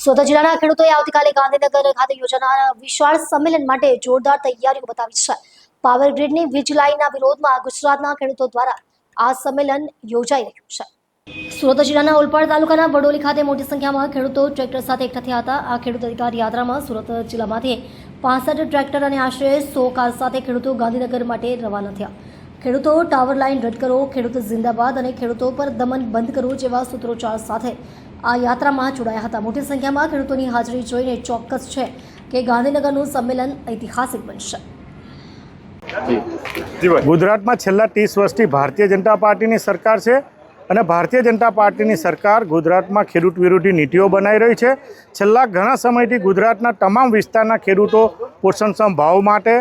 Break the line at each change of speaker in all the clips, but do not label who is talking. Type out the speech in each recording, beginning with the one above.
સુરત જિલ્લાના ખેડૂતોએ આવતીકાલે ગાંધીનગર ખાતે યોજાનાર વિશાળ સંમેલન માટે જોરદાર તૈયારીઓ બતાવી છે। પાવર ગ્રીડની વીજ લાઇનના વિરોધમાં ગુજરાતના ખેડૂતો દ્વારા આ સંમેલન યોજાઈ રહ્યું છે। સુરત જિલ્લાના ઓલપાડ તાલુકાના વડોલી ખાતે મોટી સંખ્યામાં ખેડૂતો ટ્રેક્ટર સાથે એકઠા થયા હતા। આ ખેડૂત અધિકાર યાત્રામાં સુરત જિલ્લામાંથી 65 ટ્રેક્ટર અને આશરે 100 કાર સાથે ખેડૂતો ગાંધીનગર માટે રવાના થયા। ખેડૂતો ટાવર લાઇન રદ કરો, ખેડૂત જિંદાબાદ અને ખેડૂતો પર દમન બંધ કરો જેવા સૂત્રોચ્ચાર સાથે આ યાત્રામાં જોડાયા હતા। મોટી સંખ્યામાં ખેડૂતોની હાજરી જોઈને ચોક્કસ છે કે ગાંધીનગરનું સંમેલન ઐતિહાસિક બનશે।
ગુજરાતમાં છેલ્લા 30 વર્ષથી ભારતીય જનતા પાર્ટીની સરકાર છે અને ભારતીય જનતા પાર્ટીની સરકાર ગુજરાતમાં ખેડૂત વિરોધી નીતિઓ બનાવી રહી છે। છેલ્લા ઘણા સમયથી ગુજરાતના તમામ વિસ્તારના ખેડૂતો પોષણક્ષમ ભાવ માટે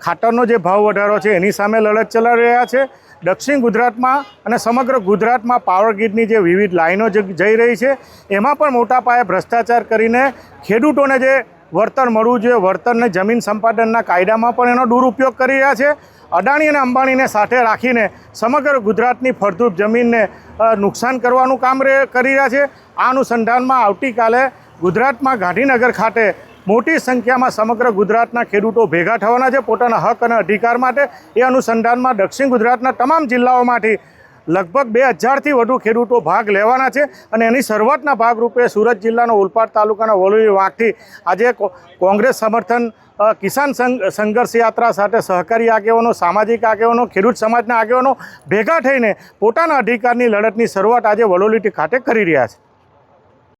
ખાતરનો જે ભાવ વધારો છે એની સામે લડત ચલાવી રહ્યા છે। દક્ષિણ ગુજરાતમાં અને સમગ્ર ગુજરાતમાં પાવર ગ્રીડની જે વિવિધ લાઈનો જઈ રહી છે એમાં પણ મોટા પાયે ભ્રષ્ટાચાર કરીને ખેડૂતોને જે વળતર મળવું જોઈએ, વળતરને જમીન સંપાદનના કાયદામાં પણ એનો દુરુપયોગ કરી રહ્યા છે। અદાણી અને અંબાણીને સાથે રાખીને સમગ્ર ગુજરાતની ફળદ્રુપ જમીનને નુકસાન કરવાનું કામ કરી રહ્યા છે। આ અનુસંધાનમાં આવતીકાલે ગુજરાતમાં ગાંધીનગર ખાતે મોટી સંખ્યામાં સમગ્ર ગુજરાતના ખેડૂતો ભેગા થવાના છે પોતાના હક અને અધિકાર માટે। એ અનુસંધાનમાં દક્ષિણ ગુજરાતના તમામ જિલ્લાઓમાંથી લગભગ 2000થી વધુ ખેડૂતો ભાગ લેવાના છે અને એની શરૂઆતના ભાગરૂપે સુરત જિલ્લાના ઓલપાડ તાલુકાના વડોલી વાંકથી આજે કોંગ્રેસ સમર્થન કિસાન સંઘર્ષ યાત્રા સાથે સહકારી આગેવાનો, સામાજિક આગેવાનો, ખેડૂત સમાજના આગેવાનો ભેગા થઈને પોતાના અધિકારની લડતની શરૂઆત આજે વડોલી ખાતે કરી રહ્યા છે।